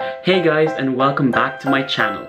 Hey guys, and welcome back to my channel.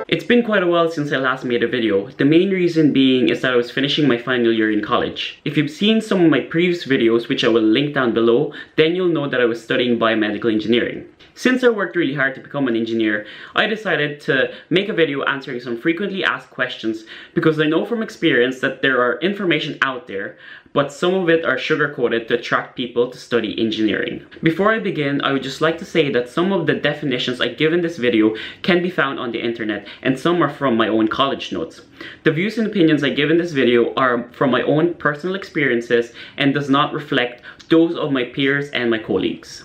It's been quite a while since I last made a video. The main reason being is that I was finishing my final year in college. If you've seen some of my previous videos, which I will link down below, then you'll know that I was studying biomedical engineering. Since I worked really hard to become an engineer, I decided to make a video answering some frequently asked questions because I know from experience that there are information out there, but some of it are sugar-coated to attract people to study engineering. Before I begin, I would just like to say that some of the definitions I give in this video can be found on the internet, and some are from my own college notes. The views and opinions I give in this video are from my own personal experiences and does not reflect those of my peers and my colleagues.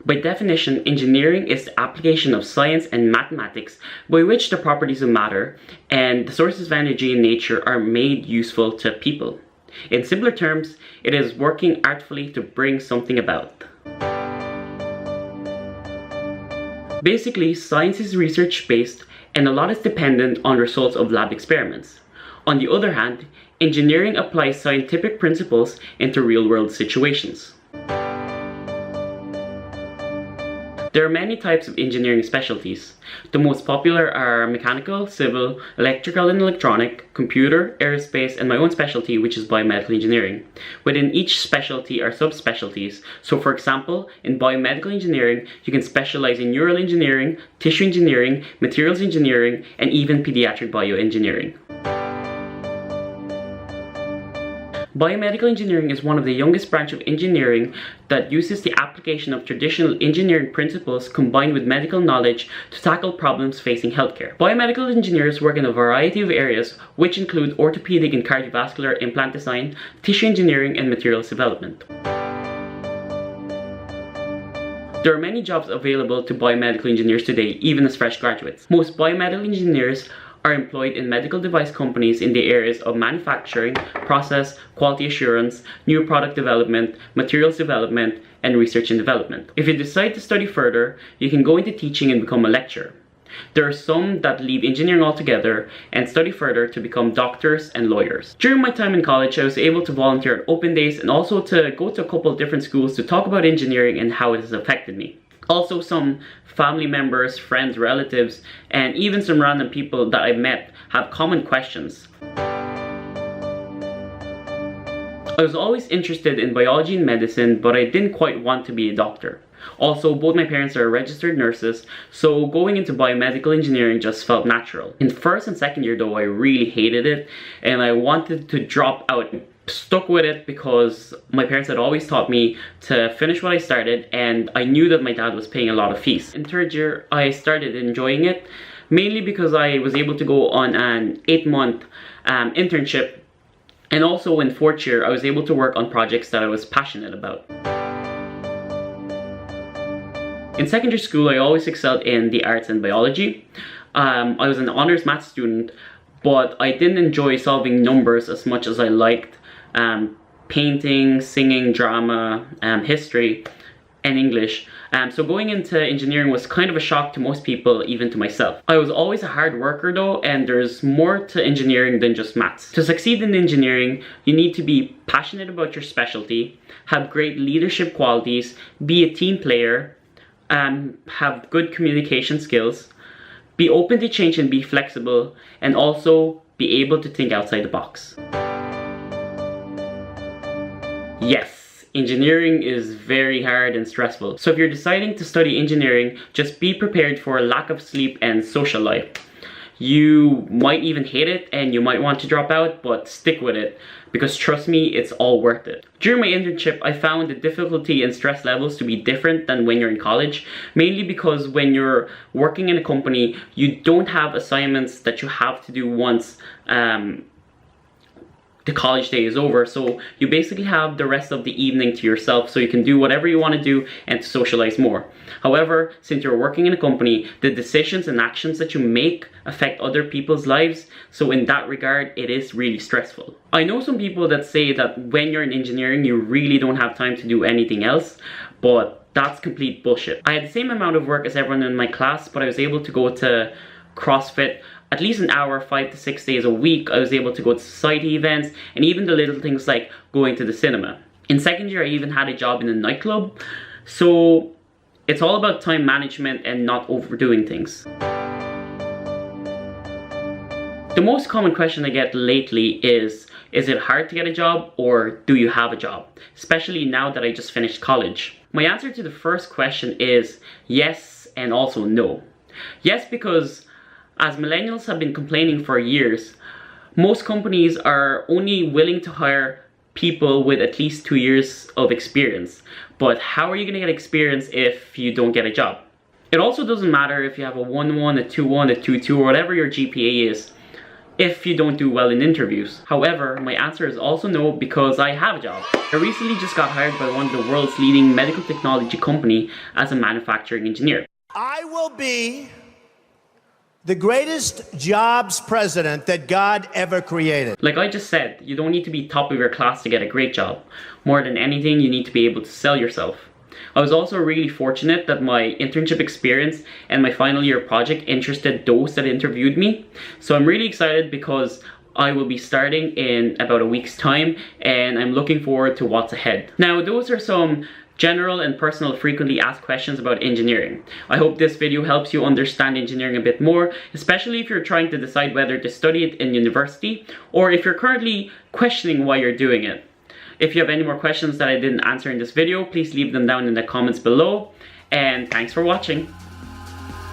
By definition, engineering is the application of science and mathematics by which the properties of matter and the sources of energy in nature are made useful to people. In simpler terms, it is working artfully to bring something about. Basically, science is research-based and a lot is dependent on results of lab experiments. On the other hand, engineering applies scientific principles into real-world situations. There are many types of engineering specialties. The most popular are mechanical, civil, electrical and electronic, computer, aerospace, and my own specialty, which is biomedical engineering. Within each specialty are subspecialties. So for example, in biomedical engineering, you can specialize in neural engineering, tissue engineering, materials engineering, and even pediatric bioengineering. Biomedical engineering is one of the youngest branch of engineering that uses the application of traditional engineering principles combined with medical knowledge to tackle problems facing healthcare. Biomedical engineers work in a variety of areas, which include orthopedic and cardiovascular implant design, tissue engineering, and materials development. There are many jobs available to biomedical engineers today, even as fresh graduates. Most biomedical engineers are employed in medical device companies in the areas of manufacturing, process, quality assurance, new product development, materials development, and research and development. If you decide to study further, you can go into teaching and become a lecturer. There are some that leave engineering altogether and study further to become doctors and lawyers. During my time in college, I was able to volunteer at open days and also to go to a couple of different schools to talk about engineering and how it has affected me. Also, some family members, friends, relatives, and even some random people that I've met have common questions. I was always interested in biology and medicine, but I didn't quite want to be a doctor. Also, both my parents are registered nurses, so going into biomedical engineering just felt natural. In first and second year though, I really hated it, and I wanted to drop out. Stuck with it because my parents had always taught me to finish what I started, and I knew that my dad was paying a lot of fees. In third year, I started enjoying it, mainly because I was able to go on an 8-month internship, and also in fourth year, I was able to work on projects that I was passionate about. In secondary school, I always excelled in the arts and biology. I was an honors math student, but I didn't enjoy solving numbers as much as I liked painting, singing, drama, history, and English. So going into engineering was kind of a shock to most people, even to myself. I was always a hard worker though, and there's more to engineering than just maths. To succeed in engineering, you need to be passionate about your specialty, have great leadership qualities, be a team player, have good communication skills, be open to change and be flexible, and also be able to think outside the box. Yes, engineering is very hard and stressful. So if you're deciding to study engineering, just be prepared for a lack of sleep and social life. You might even hate it and you might want to drop out, but stick with it because trust me, it's all worth it. During my internship, I found the difficulty and stress levels to be different than when you're in college, mainly because when you're working in a company, you don't have assignments that you have to do once the college day is over, so you basically have the rest of the evening to yourself so you can do whatever you want to do and to socialize more. However, since you're working in a company, the decisions and actions that you make affect other people's lives, so in that regard, it is really stressful. I know some people that say that when you're in engineering, you really don't have time to do anything else, but that's complete bullshit. I had the same amount of work as everyone in my class, but I was able to go to CrossFit at least an hour 5 to 6 days a week. I was able to go to society events and even the little things like going to the cinema. In second year, I even had a job in a nightclub. So it's all about time management and not overdoing things. The most common question I get lately is it hard to get a job, or do you have a job? Especially now that I just finished college. My answer to the first question is yes and also no. Yes, because as millennials have been complaining for years, most companies are only willing to hire people with at least 2 years of experience. But how are you going to get experience if you don't get a job? It also doesn't matter if you have a 1-1, a 2-1, a 2-2, or whatever your GPA is, if you don't do well in interviews. However, my answer is also no, because I have a job. I recently just got hired by one of the world's leading medical technology company as a manufacturing engineer. I will be the greatest jobs president that God ever created. Like I just said, you don't need to be top of your class to get a great job. More than anything, you need to be able to sell yourself. I was also really fortunate that my internship experience and my final year project interested those that interviewed me. So I'm really excited because I will be starting in about a week's time, and I'm looking forward to what's ahead. Now, those are some general and personal frequently asked questions about engineering. I hope this video helps you understand engineering a bit more, especially if you're trying to decide whether to study it in university or if you're currently questioning why you're doing it. If you have any more questions that I didn't answer in this video, please leave them down in the comments below, and thanks for watching.